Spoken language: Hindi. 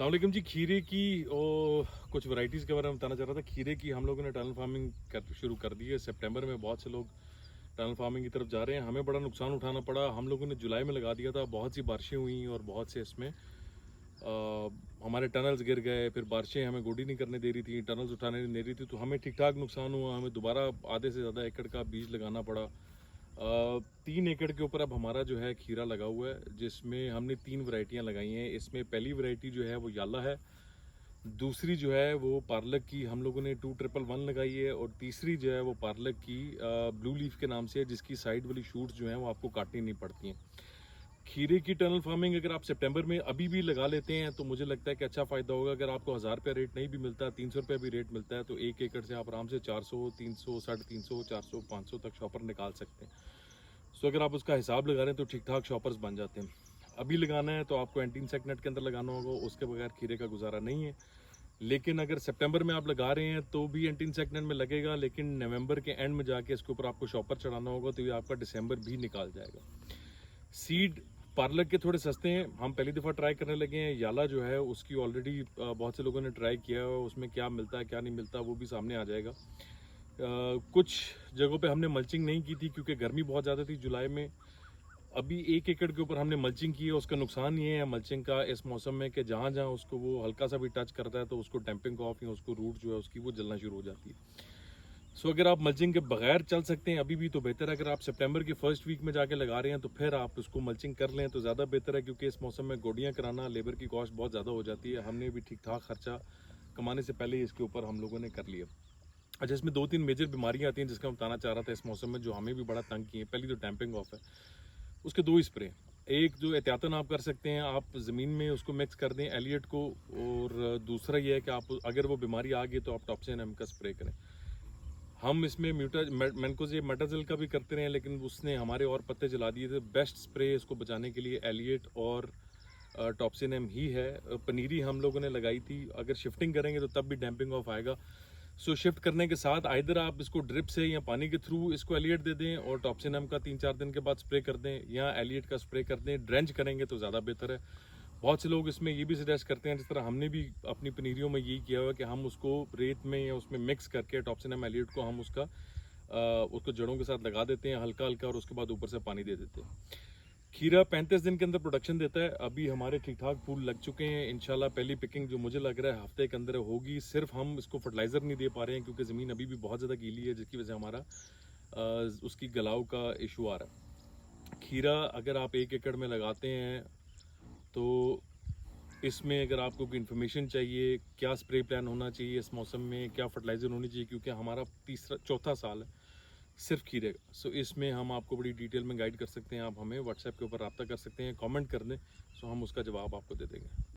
अस्सलाम वालेकुम जी। खीरे की कुछ वैरायटीज़ के बारे में बताना चाह रहा था। खीरे की हम लोगों ने टनल फार्मिंग शुरू कर दी है। सितंबर में बहुत से लोग टनल फार्मिंग की तरफ जा रहे हैं। हमें बड़ा नुकसान उठाना पड़ा। हम लोगों ने जुलाई में लगा दिया था। बहुत सी बारिशें हुई और बहुत से इसमें हमारे टनल्स गिर गए। फिर बारिशें हमें गोडी नहीं करने दे रही थी, टनल्स उठाने नहीं दे रही थी, तो हमें ठीक ठाक नुकसान हुआ। हमें दोबारा आधे से ज़्यादा एकड़ का बीज लगाना पड़ा। 3 एकड़ के ऊपर अब हमारा जो है खीरा लगा हुआ है, जिसमें हमने 3 वैरायटियाँ लगाई हैं। इसमें पहली वैरायटी जो है वो याला है, दूसरी जो है वो पार्लक की हम लोगों ने 2111 लगाई है, और तीसरी जो है वो पार्लक की ब्लू लीफ के नाम से है, जिसकी साइड वाली शूट्स जो हैं वो आपको काटनी नहीं पड़ती हैं। खीरे की टनल फार्मिंग अगर आप सितंबर में अभी भी लगा लेते हैं तो मुझे लगता है कि अच्छा फ़ायदा होगा। अगर आपको 1000 रुपये रेट नहीं भी मिलता, 300 रुपये भी रेट मिलता है, तो 1 एकड़ से आप आराम से 400, 300, 350, 400, 500 तक शॉपर निकाल सकते हैं। सो अगर आप उसका हिसाब लगा रहे हैं तो ठीक ठाक शॉपर्स बन जाते हैं। अभी लगाना है तो आपको एंटी इंसेक्ट नेट के अंदर लगाना होगा, उसके बगैर खीरे का गुजारा नहीं है। लेकिन अगर सितंबर में आप लगा रहे हैं तो भी एंटी इंसेक्ट नेट में लगेगा, लेकिन नवंबर के एंड में जाके इसके ऊपर आपको शॉपर चढ़ाना होगा, तो ये आपका दिसंबर भी निकाल जाएगा। सीड पार्लक के थोड़े सस्ते हैं, हम पहली दफ़ा ट्राई करने लगे हैं। याला जो है उसकी ऑलरेडी बहुत से लोगों ने ट्राई किया है, उसमें क्या मिलता है क्या नहीं मिलता वो भी सामने आ जाएगा। कुछ जगहों पे हमने मल्चिंग नहीं की थी क्योंकि गर्मी बहुत ज़्यादा थी जुलाई में। अभी 1 एकड़ के ऊपर हमने मल्चिंग की है। उसका नुकसान ये है मल्चिंग का इस मौसम में कि जहाँ जहाँ उसको वो हल्का सा भी टच करता है तो उसको डैम्पिंग ऑफ या उसको रूट जो है उसकी वो जलना शुरू हो जाती है। सो अगर आप मल्चिंग के बगैर चल सकते हैं अभी भी तो बेहतर है। अगर आप सितंबर की फर्स्ट वीक में जाके लगा रहे हैं तो फिर आप उसको मल्चिंग कर लें तो ज़्यादा बेहतर है, क्योंकि इस मौसम में गोडियाँ कराना, लेबर की कॉस्ट बहुत ज़्यादा हो जाती है। हमने भी ठीक ठाक खर्चा कमाने से पहले ही इसके ऊपर हम लोगों ने कर लिया। अच्छा, इसमें 2-3 मेजर बीमारियां आती हैं जिसका मैं बताना चाह रहा था इस मौसम में, जो हमें भी बड़ा तंग की है। पहली तो डैम्पिंग ऑफ है, उसके 2 ही स्प्रे। एक जो एहतियातन आप कर सकते हैं, आप ज़मीन में उसको मिक्स कर दें एलियट को, और दूसरा ये है कि आप अगर वो बीमारी आ गई तो आप टॉप्सिन एम का स्प्रे करें। हम इसमें मैनकोजेब मेटाजिल का भी करते रहे, लेकिन उसने हमारे और पत्ते जला दिए थे। बेस्ट स्प्रे इसको बचाने के लिए एलियट और टॉप्सिन एम ही है। पनीरी हम लोगों ने लगाई थी। अगर शिफ्टिंग करेंगे तो तब भी डैम्पिंग ऑफ आएगा। सो शिफ्ट करने के साथ आइदर आप इसको ड्रिप से या पानी के थ्रू इसको एलियट दे दें और टॉप्सिन एम का 3-4 दिन के बाद स्प्रे कर दें, या एलियट का स्प्रे कर दें। ड्रेंच करेंगे तो ज़्यादा बेहतर है। बहुत से लोग इसमें ये भी सजेस्ट करते हैं, जिस तरह हमने भी अपनी पनीरियों में यही किया हुआ है कि हम उसको रेत में या उसमें मिक्स करके टॉप्सिन एम एलियट को हम उसको जड़ों के साथ लगा देते हैं हल्का हल्का, और उसके बाद ऊपर से पानी दे देते हैं। खीरा 35 दिन के अंदर प्रोडक्शन देता है। अभी हमारे ठीक ठाक फूल लग चुके हैं। इंशाल्लाह पहली पिकिंग जो मुझे लग रहा है हफ्ते के अंदर होगी। सिर्फ हम इसको फर्टिलाइज़र नहीं दे पा रहे हैं क्योंकि ज़मीन अभी भी बहुत ज़्यादा गीली है, जिसकी वजह से हमारा उसकी गलाव का इशू आ रहा है। खीरा अगर आप 1 एकड़ में लगाते हैं तो इसमें अगर आपको कोई इन्फॉर्मेशन चाहिए, क्या स्प्रे प्लान होना चाहिए इस मौसम में, क्या फर्टिलाइज़र होनी चाहिए, क्योंकि हमारा चौथा साल है सिर्फ खीरे का। सो इसमें हम आपको बड़ी डिटेल में गाइड कर सकते हैं। आप हमें व्हाट्सएप के ऊपर रब्ता कर सकते हैं, कमेंट कर दें, सो हम उसका जवाब आपको दे देंगे।